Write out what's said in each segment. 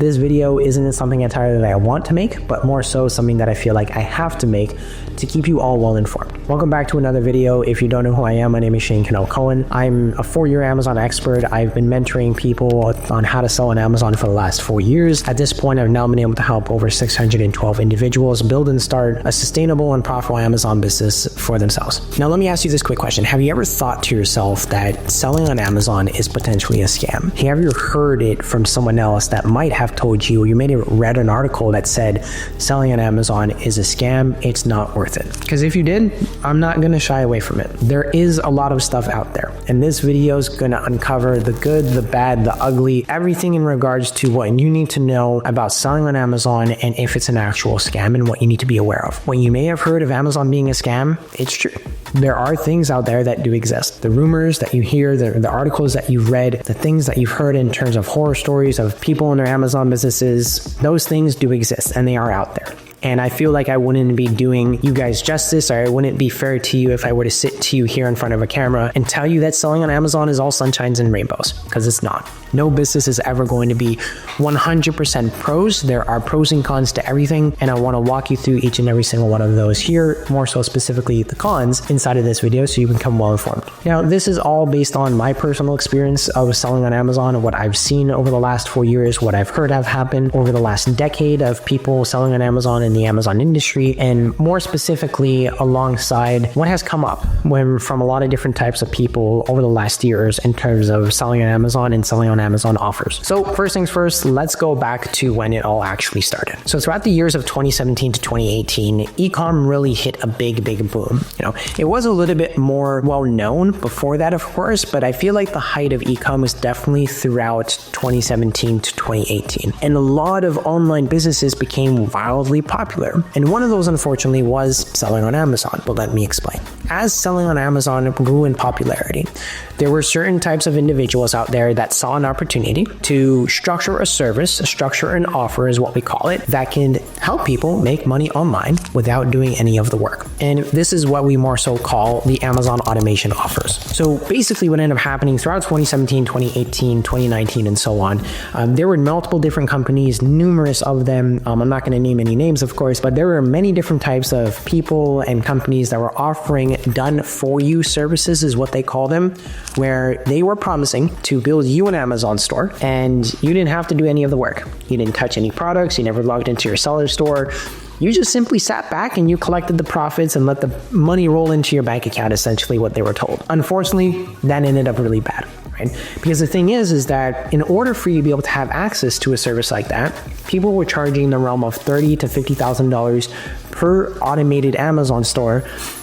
This video isn't something entirely that I want to make, but more so something that I feel like I have to make to keep you all well informed. Welcome back to another video. If you don't know who I am, my name is Cannell-Cohen. I'm a 4-year Amazon expert. I've been mentoring people on how to sell on Amazon for the last 4 years. At this point, I've now been able to help over 612 individuals build and start a sustainable and profitable Amazon business for themselves. Now, let me ask you this quick question. Have you ever thought to yourself that selling on Amazon is potentially a scam? Have you heard it from someone else that might have told you, or you may have read an article that said selling on Amazon is a scam, it's not worth it? Because if you did, I'm not going to shy away from it. There is a lot of stuff out there, and this video is going to uncover the good, the bad, the ugly, everything in regards to what you need to know about selling on Amazon and if it's an actual scam and what you need to be aware of. When you may have heard of Amazon being a scam, it's true. There are things out there that do exist. The rumors that you hear, the articles that you've read, the things that you've heard in terms of horror stories of people in their Amazon businesses, those things do exist and they are out there. And I feel like I wouldn't be doing you guys justice, or it wouldn't be fair to you if I were to sit to you here in front of a camera and tell you that selling on Amazon is all sunshines and rainbows, because it's not. No business is ever going to be 100% pros. There are pros and cons to everything, and I want to walk you through each and every single one of those here, more so specifically the cons inside of this video, so you can become well informed. Now, this is all based on my personal experience of selling on Amazon and what I've seen over the last 4 years, what I've heard have happened over the last decade of people selling on Amazon in the Amazon industry, and more specifically alongside what has come up from a lot of different types of people over the last years in terms of selling on Amazon and selling on Amazon offers. So first things first, let's go back to when it all actually started. So throughout the years of 2017 to 2018, e-com really hit a big boom. It was a little bit more well known before that, of course, but I feel like the height of e-com was definitely throughout 2017 to 2018. And a lot of online businesses became wildly popular. And one of those, unfortunately, was selling on Amazon. But let me explain. As selling on Amazon grew in popularity, there were certain types of individuals out there that saw an opportunity to structure a service, structure an offer is what we call it, that can help people make money online without doing any of the work. And this is what we more so call the Amazon automation offers. So basically what ended up happening throughout 2017, 2018, 2019, and so on, there were multiple different companies, numerous of them. I'm not going to name any names, of course, but there were many different types of people and companies that were offering done-for-you services is what they call them, where they were promising to build you an Amazon store and you didn't have to do any of the work. You didn't touch any products. You never logged into your seller store. You just simply sat back and you collected the profits and let the money roll into your bank account, essentially what they were told. Unfortunately, that ended up really bad. Because the thing is that in order for you to be able to have access to a service like that, people were charging in the realm of $30,000 to $50,000 per automated Amazon store,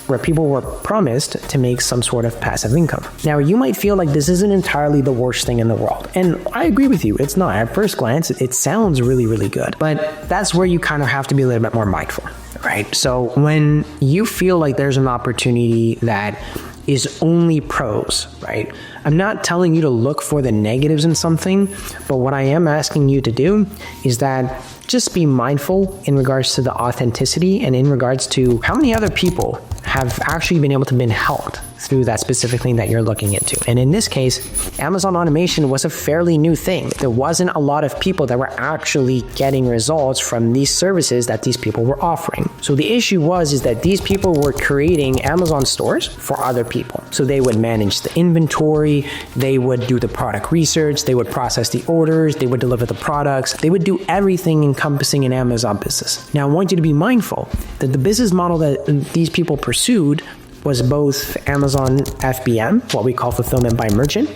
where people were promised to make some sort of passive income. Now, you might feel like this isn't entirely the worst thing in the world. And I agree with you, it's not. At first glance, it sounds really good. But that's where you kind of have to be a little bit more mindful, right? So when you feel like there's an opportunity that is only pros, right? I'm not telling you to look for the negatives in something, but what I am asking you to do is that just be mindful in regards to the authenticity and in regards to how many other people have actually been able to been helped through that specific thing that you're looking into. And in this case, Amazon automation was a fairly new thing. There wasn't a lot of people that were actually getting results from these services that these people were offering. So the issue is that these people were creating Amazon stores for other people. So they would manage the inventory, they would do the product research, they would process the orders, they would deliver the products, they would do everything encompassing an Amazon business. Now, I want you to be mindful that the business model that these people pursued was both Amazon FBM, what we call fulfillment by merchant,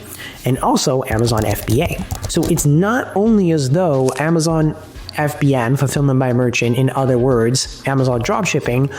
and also Amazon FBA. So it's not only as though Amazon FBN, fulfillment by merchant, in other words, Amazon dropshipping,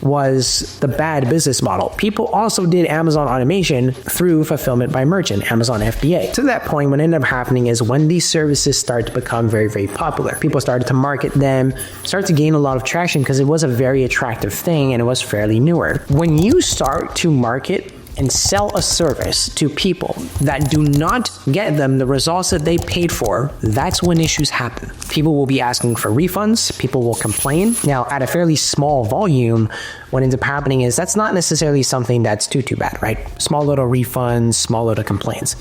was the bad business model. People also did Amazon automation through fulfillment by merchant, Amazon FBA. To that point, what ended up happening is when these services start to become very popular, people started to market them, started to gain a lot of traction because it was a very attractive thing and it was fairly newer. When you start to market and sell a service to people that do not get them the results that they paid for, that's when issues happen. People will be asking for refunds, people will complain. Now, at a fairly small volume, what ends up happening is that's not necessarily something that's too bad, right? Small little refunds, small little complaints.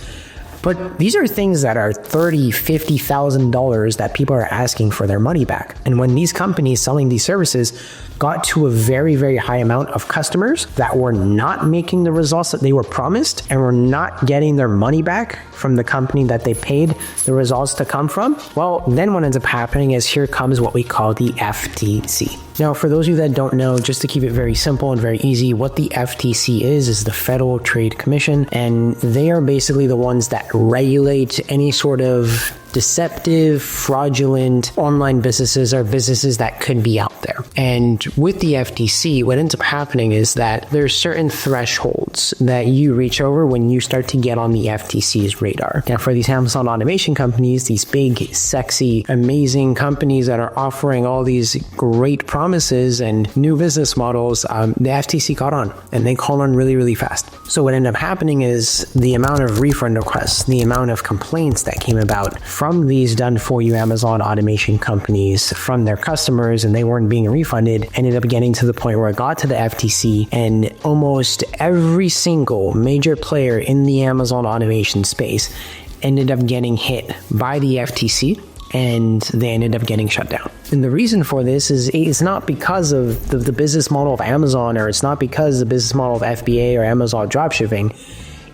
But these are things that are $30,000, $50,000 that people are asking for their money back. And when these companies selling these services got to a very, very high amount of customers that were not making the results that they were promised and were not getting their money back from the company that they paid the results to come from, well, then what ends up happening is here comes what we call the FTC. Now, for those of you that don't know, just to keep it very simple and very easy, what the FTC is the Federal Trade Commission, and they are basically the ones that regulate any sort of deceptive, fraudulent online businesses or businesses that could be out there. And with the FTC, what ends up happening is that there's certain thresholds that you reach over when you start to get on the FTC's radar. Now, for these Amazon automation companies, these big, sexy, amazing companies that are offering all these great promises and new business models, the FTC caught on, and they caught on really, really fast. So what ended up happening is the amount of refund requests, the amount of complaints that came about from these done-for-you Amazon automation companies from their customers, and they weren't being refunded, ended up getting to the point where it got to the FTC, and almost every single major player in the Amazon automation space ended up getting hit by the FTC, and they ended up getting shut down. And the reason for this is it's not because of the business model of Amazon, or it's not because of the business model of FBA or Amazon dropshipping.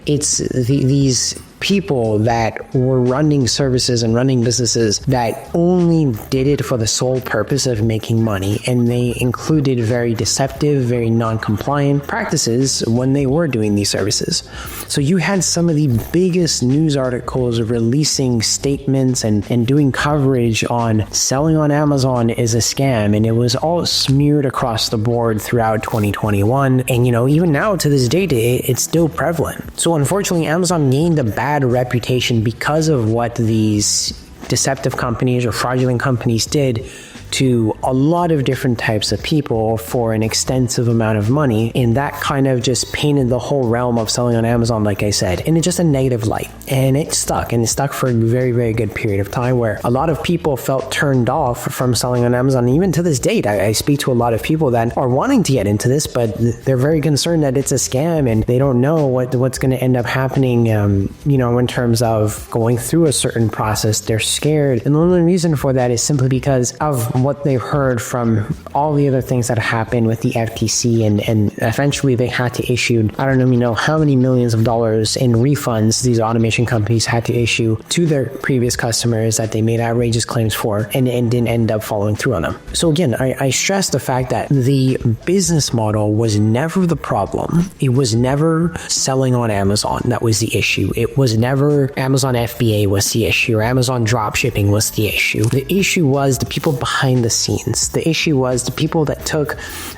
It's these people that were running services and running businesses that only did it for the sole purpose of making money, and they included very deceptive, very non-compliant practices when they were doing these services. So you had some of the biggest news articles releasing statements and doing coverage on selling on Amazon is a scam, and it was all smeared across the board throughout 2021, and even now to this date it's still prevalent. So unfortunately, Amazon gained a bad reputation because of what these deceptive companies or fraudulent companies did to a lot of different types of people for an extensive amount of money, and that kind of just painted the whole realm of selling on Amazon, like I said, in just a negative light. And it stuck for a very, very good period of time where a lot of people felt turned off from selling on Amazon. And even to this date, I speak to a lot of people that are wanting to get into this, but they're very concerned that it's a scam and they don't know what's going to end up happening, in terms of going through a certain process. They're scared. And the only reason for that is simply because of what they've heard from all the other things that happened with the FTC, and eventually they had to issue, I don't know how many millions of dollars in refunds these automation companies had to issue to their previous customers that they made outrageous claims for and didn't end up following through on them. So again, I stress the fact that the business model was never the problem. It was never selling on Amazon that was the issue. It was never Amazon FBA was the issue, or Amazon dropshipping was the issue. The issue was the people behind the scenes. The issue was the people that took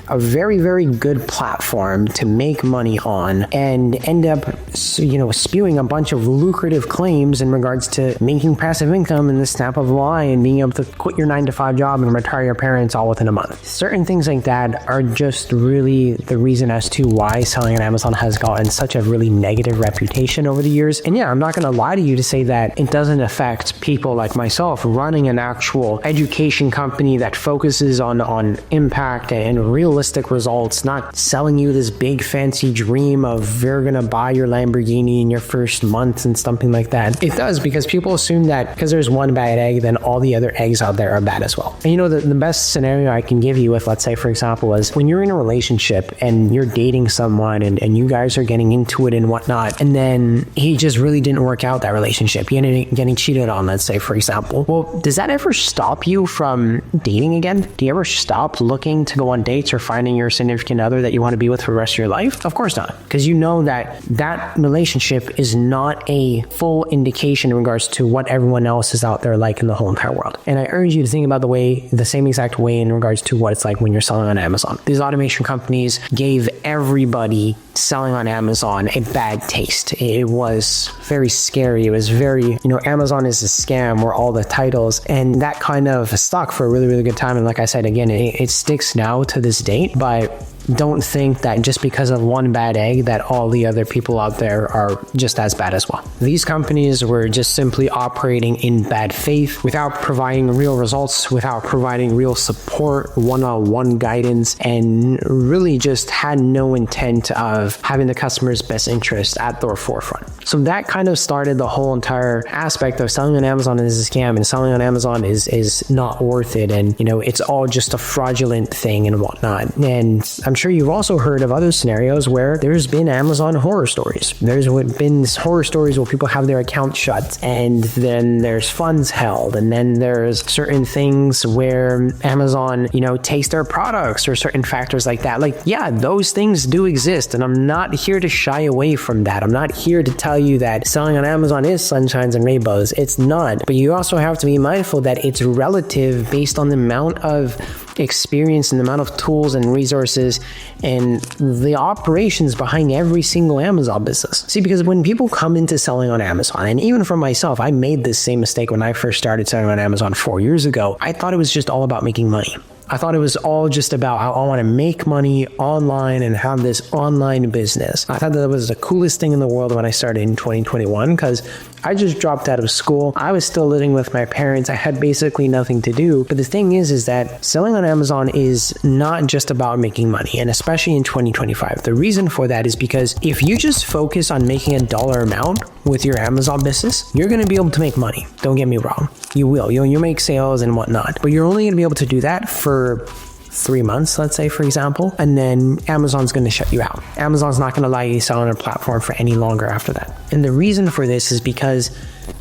a very, very good platform to make money on and end up, spewing a bunch of lucrative claims in regards to making passive income in the snap of a eye and being able to quit your 9-to-5 job and retire your parents all within a month. Certain things like that are just really the reason as to why selling on Amazon has gotten such a really negative reputation over the years. And yeah, I'm not going to lie to you to say that it doesn't affect people like myself running an actual education company that focuses on impact and realistic results, not selling you this big fancy dream of you're gonna buy your Lamborghini in your first month and something like that. It does, because people assume that because there's one bad egg, then all the other eggs out there are bad as well. And the best scenario I can give you with, let's say, for example, is when you're in a relationship and you're dating someone and you guys are getting into it and whatnot, and then he just really didn't work out that relationship. You ended up getting cheated on, let's say, for example. Well, does that ever stop you from dating again? Do you ever stop looking to go on dates or finding your significant other that you want to be with for the rest of your life? Of course not, because you know that relationship is not a full indication in regards to what everyone else is out there like in the whole entire world. And I urge you to think about the same exact way in regards to what it's like when you're selling on Amazon. These automation companies gave everybody selling on Amazon a bad taste. It was very scary. It was very, Amazon is a scam, were all the titles, and that kind of stuck for a really, really good time. And like I said, again, it sticks now to this date, but don't think that just because of one bad egg that all the other people out there are just as bad as well. These companies were just simply operating in bad faith without providing real results, without providing real support, one-on-one guidance, and really just had no intent of having the customer's best interest at their forefront. So that kind of started the whole entire aspect of selling on Amazon is a scam, and selling on Amazon is not worth it, and it's all just a fraudulent thing and whatnot. And I'm sure you've also heard of other scenarios where there's been Amazon horror stories. There's been horror stories where people have their account shut, and then there's funds held, and then there's certain things where Amazon takes their products, or certain factors like that. Yeah, those things do exist, and I'm not here to shy away from that. I'm not here to tell you that selling on Amazon is sunshines and rainbows. It's not. But you also have to be mindful that it's relative based on the amount of experience and the amount of tools and resources and the operations behind every single Amazon business. See, because when people come into selling on Amazon, and even for myself, I made this same mistake when I first started selling on Amazon 4 years ago. I thought it was just all about making money. I thought it was all just about how I want to make money online and have this online business. I thought that was the coolest thing in the world when I started in 2021, because I just dropped out of school. I was still living with my parents. I had basically nothing to do. But the thing is that selling on Amazon is not just about making money, and especially in 2025. The reason for that is because if you just focus on making a dollar amount with your Amazon business, you're going to be able to make money. Don't get me wrong. You will. You'll make sales and whatnot, but you're only going to be able to do that for 3 months, let's say, for example, and then Amazon's going to shut you out. Amazon's not going to allow you to sell on their platform for any longer after that. And the reason for this is because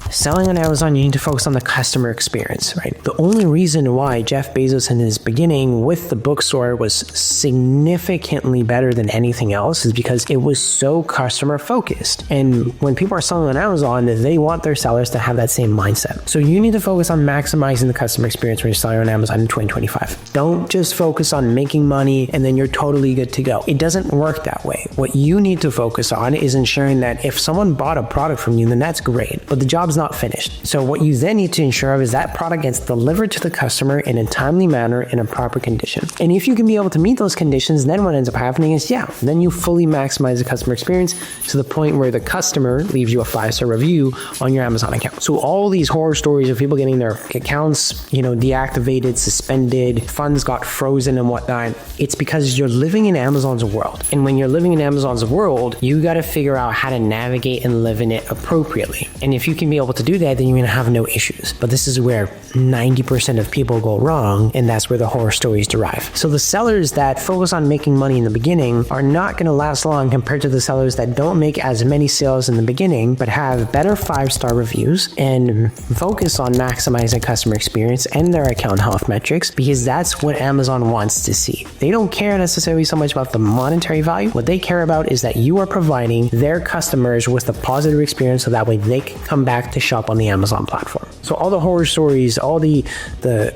selling on Amazon, you need to focus on the customer experience, right? The only reason why Jeff Bezos in his beginning with the bookstore was significantly better than anything else is because it was so customer focused. And when people are selling on Amazon, they want their sellers to have that same mindset. So you need to focus on maximizing the customer experience when you're selling on Amazon in 2025. Don't just focus on making money and then you're totally good to go. It doesn't work that way. What you need to focus on is ensuring that if someone bought a product from you, then that's great, but the job's not finished. So what you then need to ensure of is that product gets delivered to the customer in a timely manner in a proper condition. And if you can be able to meet those conditions, then what ends up happening is, then you fully maximize the customer experience to the point where the customer leaves you a 5-star review on your Amazon account. So all these horror stories of people getting their accounts, deactivated, suspended, funds got frozen and whatnot, it's because you're living in Amazon's world. And when you're living in Amazon's world, you got to figure out how to navigate and live in it appropriately. And if you can be able to do that, then you're going to have no issues. But this is where 90% of people go wrong, and that's where the horror stories derive. So the sellers that focus on making money in the beginning are not going to last long compared to the sellers that don't make as many sales in the beginning, but have better 5-star reviews and focus on maximizing customer experience and their account health metrics, because that's what Amazon wants to see. They don't care necessarily so much about the monetary value. What they care about is that you are providing their customers with a positive experience so that way they can come back to shop on the Amazon platform. So all the horror stories, all the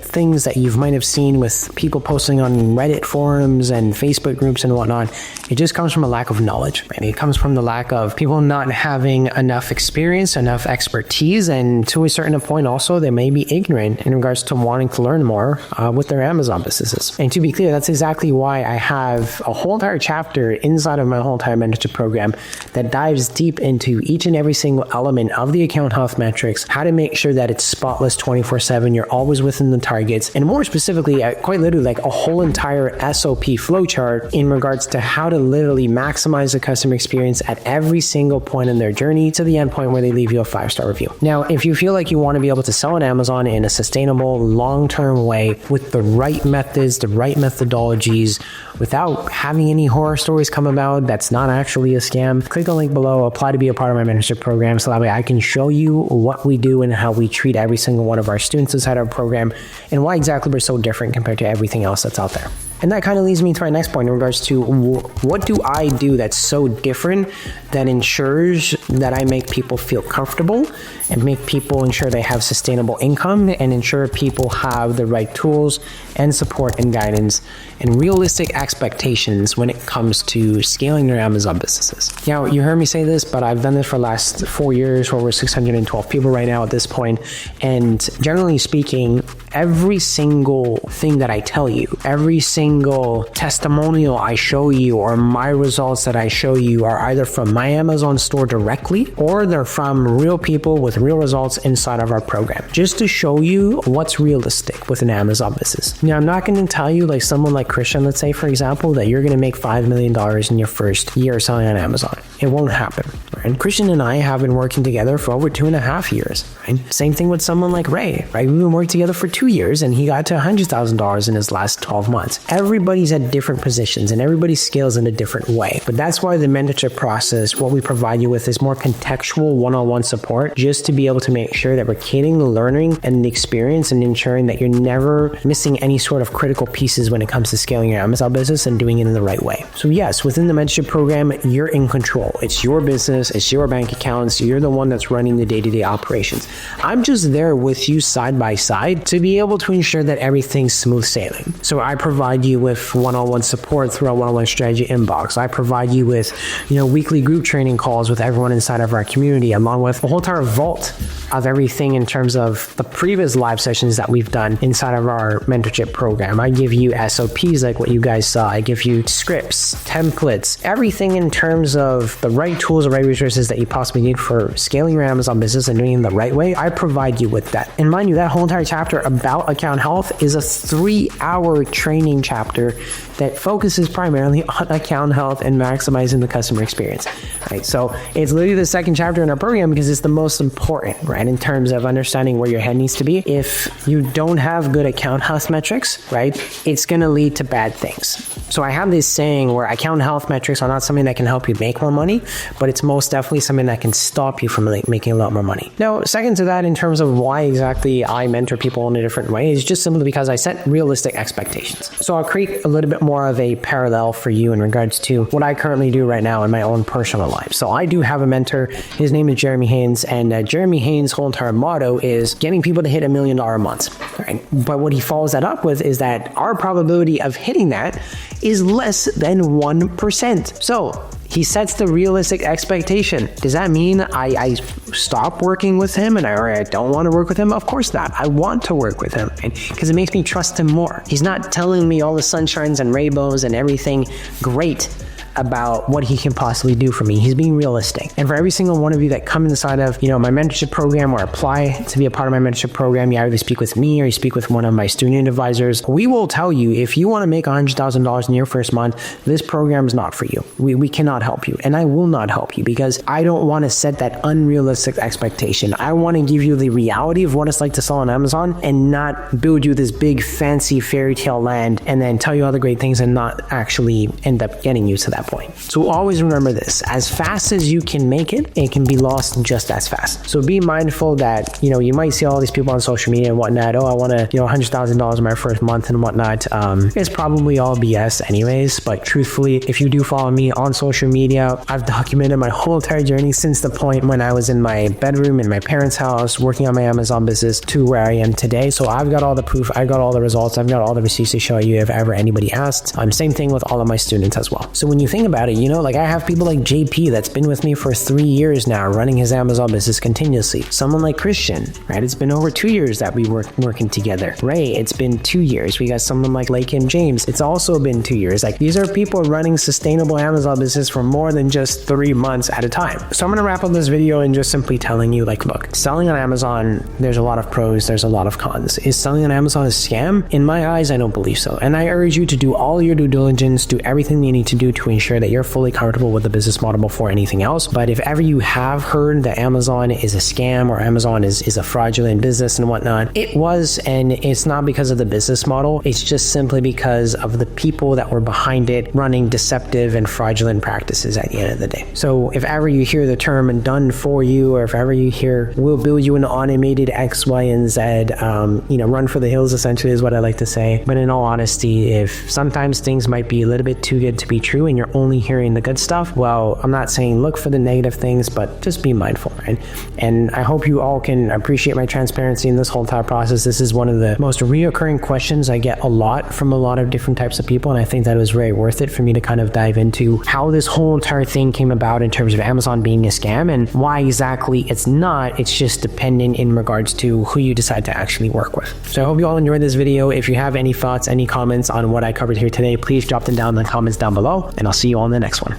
things that you might have seen with people posting on Reddit forums and Facebook groups and whatnot, it just comes from a lack of knowledge, right? It comes from the lack of people not having enough experience, enough expertise, and to a certain point also, they may be ignorant in regards to wanting to learn more with their Amazon businesses. And to be clear, that's exactly why I have a whole entire chapter inside of my whole entire mentorship program that dives deep into each and every single element of the account health metrics, how to make sure that it's spotless 24/7, you're always within the targets, and more specifically, quite literally like a whole entire SOP flowchart in regards to how to literally maximize the customer experience at every single point in their journey to the end point where they leave you a 5-star review. Now, if you feel like you want to be able to sell on Amazon in a sustainable, long-term way with the right methods, the right methodologies, without having any horror stories come about that's not actually a scam, click the link below, apply to be a part of my mentorship program so that way I can show you what we do and how we treat every single one of our students inside our program and why exactly we're so different compared to everything else that's out there. And that kind of leads me to our next point in regards to what do I do that's so different that ensures that I make people feel comfortable and make people ensure they have sustainable income and ensure people have the right tools and support and guidance and realistic expectations when it comes to scaling their Amazon businesses. Now, you heard me say this, but I've done this for the last 4 years, for over 612 people right now at this point. And generally speaking, every single thing that I tell you, every single single testimonial I show you or my results that I show you are either from my Amazon store directly or they're from real people with real results inside of our program, just to show you what's realistic with an Amazon business. Now, I'm not going to tell you, like someone like Christian, let's say, for example, that you're going to make $5 million in your first year selling on Amazon. It won't happen. Right? Christian and I have been working together for over 2.5 years. Right? Same thing with someone like Ray. Right? We've been working together for 2 years and he got to $100,000 in his last 12 months. Everybody's at different positions and everybody scales in a different way. But that's why the mentorship process, what we provide you with, is more contextual one-on-one support, just to be able to make sure that we're catering the learning and the experience and ensuring that you're never missing any sort of critical pieces when it comes to scaling your Amazon business and doing it in the right way. So yes, within the mentorship program, you're in control. It's your business, it's your bank accounts, you're the one that's running the day-to-day operations. I'm just there with you side by side to be able to ensure that everything's smooth sailing. So I provide you with one-on-one support through our one-on-one strategy inbox. I provide you with, weekly group training calls with everyone inside of our community, along with a whole entire vault of everything in terms of the previous live sessions that we've done inside of our mentorship program. I give you SOPs like what you guys saw. I give you scripts, templates, everything in terms of the right tools, the right resources that you possibly need for scaling your Amazon business and doing it the right way. I provide you with that. And mind you, that whole entire chapter about account health is a 3-hour training chapter that focuses primarily on account health and maximizing the customer experience. Right? So it's literally the second chapter in our program because it's the most important, right? In terms of understanding where your head needs to be. If you don't have good account health metrics, right, it's going to lead to bad things. So I have this saying where account health metrics are not something that can help you make more money, but it's most definitely something that can stop you from making a lot more money. Now, second to that, in terms of why exactly I mentor people in a different way, is just simply because I set realistic expectations. So I'll create a little bit more of a parallel for you in regards to what I currently do right now in my own personal life. So I do have a mentor. His name is Jeremy Haynes, and Jeremy Haynes' whole entire motto is getting people to hit $1 million a month. Right? But what he follows that up with is that our probability of hitting that is less than 1%. So he sets the realistic expectation. Does that mean I stop working with him or I don't want to work with him? Of course not. I want to work with him because it makes me trust him more. He's not telling me all the sunshines and rainbows and everything great about what he can possibly do for me. He's being realistic. And for every single one of you that come inside of, my mentorship program or apply to be a part of my mentorship program, you either speak with me or you speak with one of my student advisors. We will tell you, if you want to make $100,000 in your first month, this program is not for you. We cannot help you. And I will not help you because I don't want to set that unrealistic expectation. I want to give you the reality of what it's like to sell on Amazon and not build you this big fancy fairy tale land and then tell you all the great things and not actually end up getting you to that point. So always remember this, as fast as you can make it, it can be lost just as fast. So be mindful that, you might see all these people on social media and whatnot. Oh, I want to, $100,000 in my first month and whatnot. It's probably all BS anyways, but truthfully, if you do follow me on social media, I've documented my whole entire journey since the point when I was in my bedroom in my parents' house, working on my Amazon business to where I am today. So I've got all the proof, I've got all the results, I've got all the receipts to show you if ever anybody asked. Same thing with all of my students as well. So when you think about it, I have people like JP that's been with me for 3 years now, running his Amazon business continuously. Someone like Christian, right? It's been over 2 years that we working together. Ray, it's been 2 years. We got someone like Kim James. It's also been 2 years. These are people running sustainable Amazon business for more than just 3 months at a time. So I'm going to wrap up this video and just simply telling you, look, selling on Amazon, there's a lot of pros, there's a lot of cons. Is selling on Amazon a scam? In my eyes, I don't believe so. And I urge you to do all your due diligence, do everything you need to do to ensure that you're fully comfortable with the business model before anything else. But if ever you have heard that Amazon is a scam or Amazon is a fraudulent business and whatnot, it was, and it's not because of the business model. It's just simply because of the people that were behind it running deceptive and fraudulent practices at the end of the day. So if ever you hear the term done for you, or if ever you hear we'll build you an automated X, Y, and Z, run for the hills essentially is what I like to say. But in all honesty, if sometimes things might be a little bit too good to be true and you're you're only hearing the good stuff. Well, I'm not saying look for the negative things, but just be mindful, right? And I hope you all can appreciate my transparency in this whole entire process. This is one of the most reoccurring questions I get a lot from a lot of different types of people, and I think that it was very worth it for me to kind of dive into how this whole entire thing came about in terms of Amazon being a scam and why exactly it's not. It's just dependent in regards to who you decide to actually work with. So I hope you all enjoyed this video. If you have any thoughts, any comments on what I covered here today, please drop them down in the comments down below, and I'll see you all in the next one.